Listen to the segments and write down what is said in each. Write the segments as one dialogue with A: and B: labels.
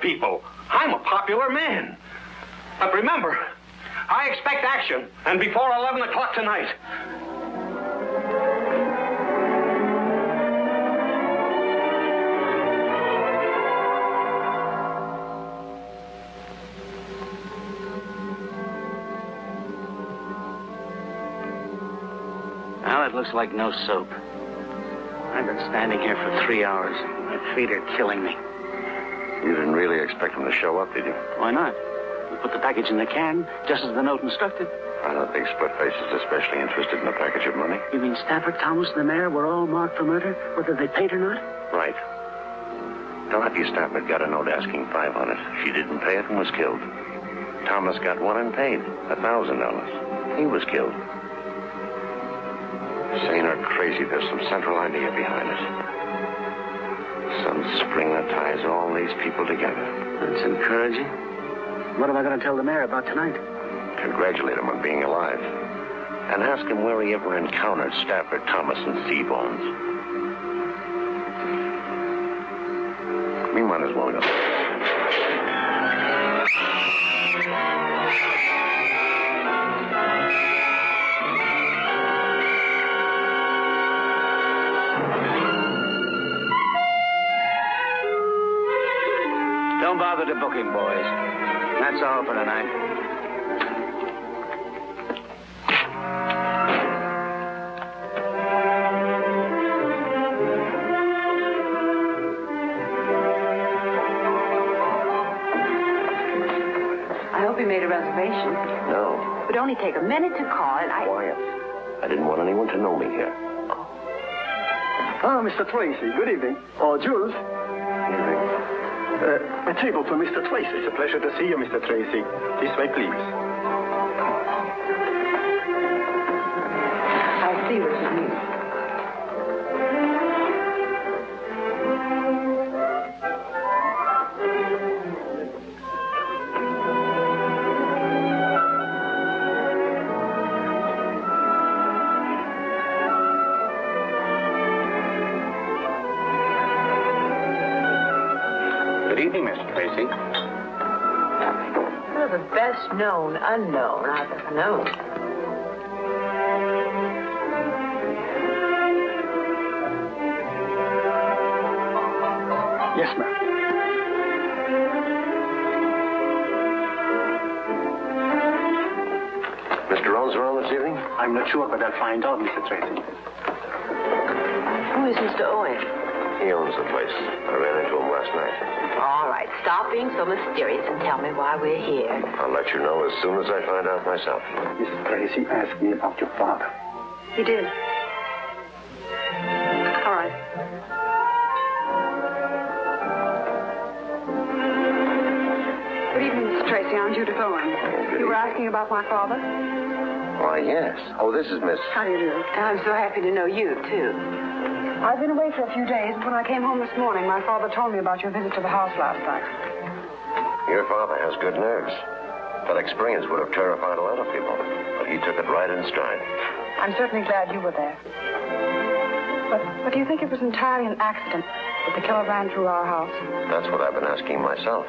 A: people. I'm a popular man. But remember, I expect action, and before 11 o'clock tonight.
B: Well, it looks like no soap. I've been standing here for 3 hours. My feet are killing me.
C: You didn't really expect him to show up, did you?
B: Why not? We put the package in the can, just as the note instructed.
C: I don't think Split-Face is especially interested in a package of money.
B: You mean Stafford, Thomas, and the mayor were all marked for murder, whether they paid or not?
C: Right. Dorothy Stafford got a note asking $5 on it. She didn't pay it and was killed. Thomas got one and paid $1,000. He was killed. Sane or crazy, there's some central idea behind it. Some spring that ties all these people together.
B: That's encouraging. What am I going to tell the mayor about tonight?
C: Congratulate him on being alive. And ask him where he ever encountered Stafford, Thomas, and Seabones. We might as well go.
B: Don't bother to book him, boys. That's all for tonight.
D: I hope you made a reservation.
C: No.
D: It would only take a minute to call, and
C: Quiet. I didn't want anyone to know me here.
E: Ah, Mr. Tracy. Good evening. Oh, Jules.
C: Evening.
E: A table for Mr. Tracy.
F: It's a pleasure to see you, Mr. Tracy. This way, please.
D: I'll see what you need.
B: Good evening, Mr. Tracy.
D: You're the best known unknown I've ever known.
E: Yes, ma'am.
C: Mr. Rose around this evening?
E: I'm not sure, but I'll find out, Mr. Tracy.
D: Who is Mr. Owen?
C: He owns the place. I ran into him last night.
D: All right, stop being so mysterious and tell me why we're here.
C: I'll let you know as soon as I find out myself.
E: Mrs. Tracy asked me about your father.
D: You did? All right.
G: Good evening, Mr. Tracy. I'm Judith Owen. You were asking about my father?
C: Why, yes. Oh, this is Miss...
G: How do you do?
D: I'm so happy to know you, too.
G: I've been away for a few days, but when I came home this morning, my father told me about your visit to the house last night.
C: Your father has good nerves. That experience would have terrified a lot of people, but he took it right in stride.
G: I'm certainly glad you were there. But do you think it was entirely an accident that the killer ran through our house?
C: That's what I've been asking myself.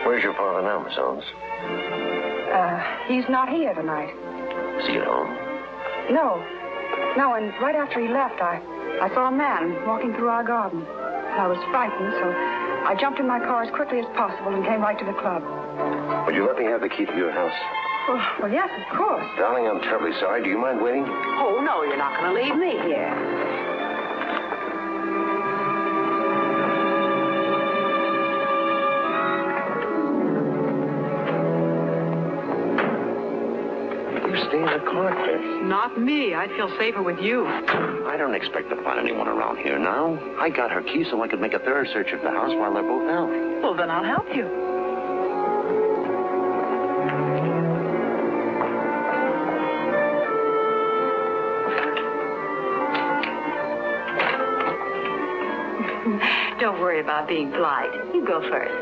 C: Where's your father now, Miss Owens?
G: He's not here tonight.
C: Is he at home?
G: No, and right after he left, I saw a man walking through our garden. I was frightened, so I jumped in my car as quickly as possible and came right to the club.
C: Would you let me have the key to your house?
G: Well, yes, of course.
C: Darling, I'm terribly sorry. Do you mind waiting?
D: Oh, no, you're not going to leave me here.
C: Stay in the car, Tracy.
G: Not me. I'd feel safer with you.
C: I don't expect to find anyone around here now. I got her key so I could make a thorough search of the house while they're both out.
G: Well, then I'll help you.
D: Don't worry about being polite. You go first.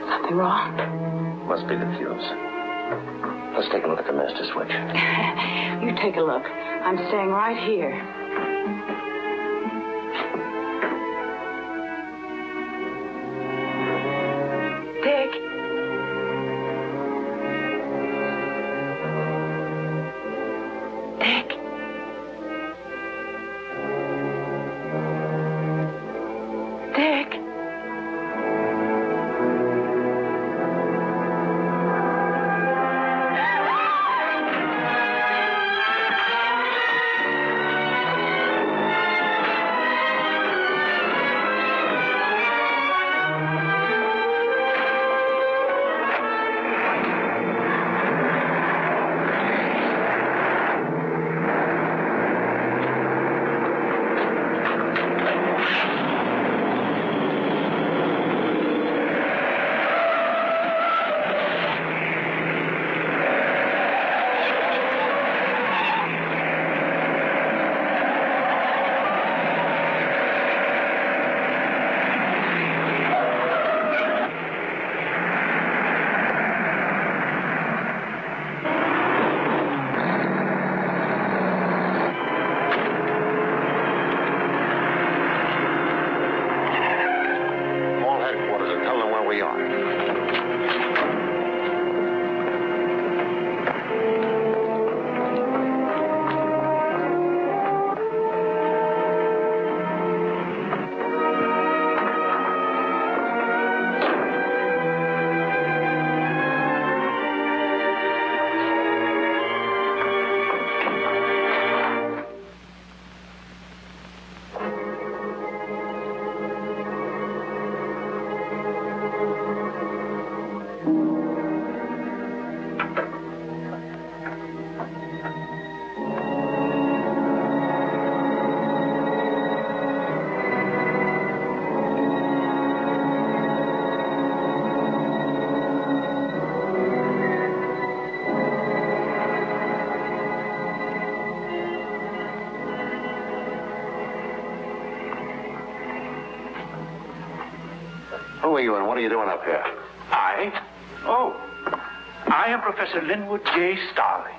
D: Something wrong?
C: Must be the fuse. Let's take a look at the master switch.
D: You take a look. I'm staying right here. Dick. Dick. Dick.
C: Who are you and what are you doing up here?
H: I? Oh, I am Professor Linwood J. Starling,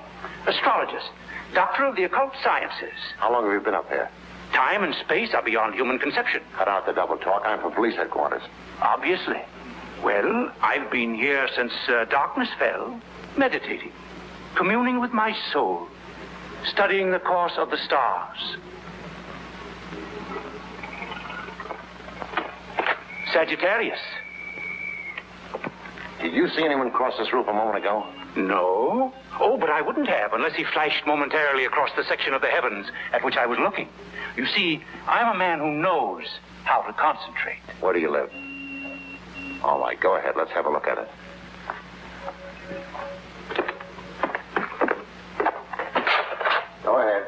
H: astrologist, doctor of the occult sciences.
C: How long have you been up here?
H: Time and space are beyond human conception.
C: Cut out the double talk. I'm from police headquarters.
H: Obviously. Well, I've been here since darkness fell, meditating, communing with my soul, studying the course of the stars. Sagittarius.
C: Did you see anyone cross this roof a moment ago?
H: No. Oh, but I wouldn't have unless he flashed momentarily across the section of the heavens at which I was looking. You see, I'm a man who knows how to concentrate.
C: Where do you live? All right, go ahead. Let's have a look at it. Go ahead.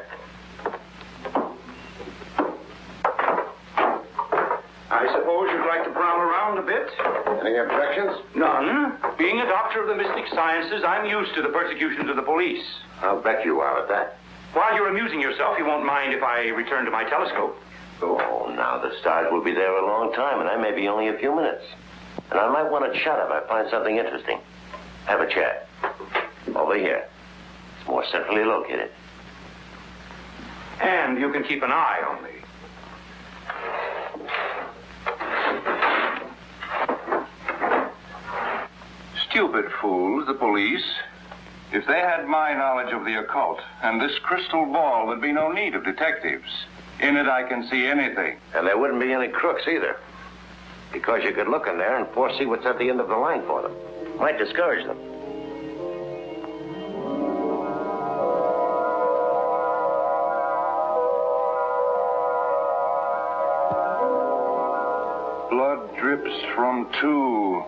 H: I suppose you'd like to prowl around a bit?
C: Any objections?
H: None. Being a doctor of the mystic sciences, I'm used to the persecutions of the police.
C: I'll bet you are at that.
H: While you're amusing yourself, you won't mind if I return to my telescope.
C: Oh, now the stars will be there a long time, and I may be only a few minutes. And I might want to chat if I find something interesting. Have a chat. Over here. It's more centrally located.
H: And you can keep an eye on me.
I: Stupid fools, the police. If they had my knowledge of the occult and this crystal ball, there'd be no need of detectives. In it, I can see anything.
C: And there wouldn't be any crooks either. Because you could look in there and foresee what's at the end of the line for them. Might discourage them.
I: Blood drips from two.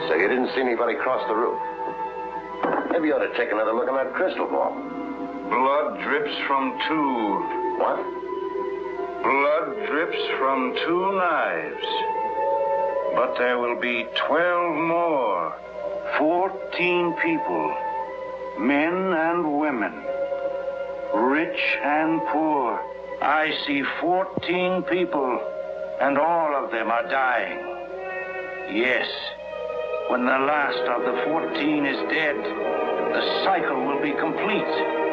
C: So you didn't see anybody cross the roof. Maybe you ought to take another look at that crystal ball.
I: Blood drips from two.
C: What?
I: Blood drips from two knives. But there will be 12 more. 14 people. Men and women. Rich and poor.
H: I see 14 people, and all of them are dying. Yes, when the last of the 14 is dead, the cycle will be complete.